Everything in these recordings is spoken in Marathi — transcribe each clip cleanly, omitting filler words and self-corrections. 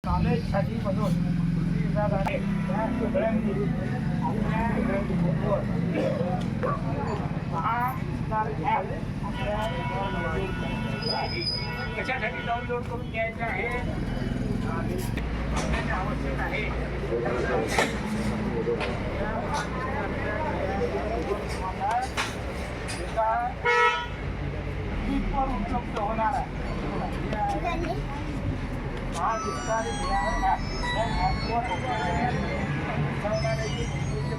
नॉलेजसाठी म्हणून विभाग आहे त्या सगळ्यांनी कशासाठी डाउनलोड करून घ्यायचं आहे आवश्यक आहे. उपलब्ध होणार आहे.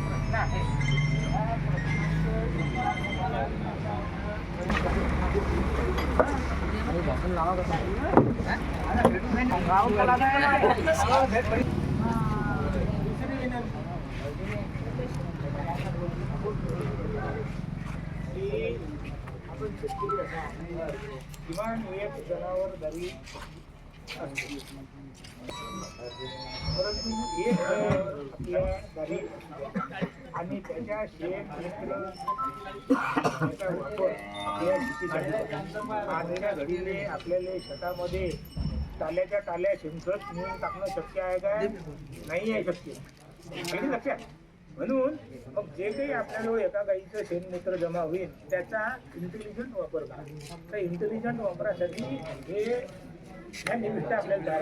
प्रश्न आहे आपण शेतकरी किमान एक जनावर घरी परंतु एक आपल्या घरी आणि त्याच्या शेतीचा वापर आजच्या घडीने आपल्याला शेतामध्ये टाल्याच्या टाल्या शेणखत नेऊन टाकणं शक्य आहे का? नाही आहे शक्य. लक्षात. म्हणून मग जे काही आपल्याला एका गाईचं शेणमूत्र जमा होईल त्याचा इंटेलिजंट वापर करा. तर इंटेलिजंट वापरासाठी हे ह्या निमित्त आपल्याला तयार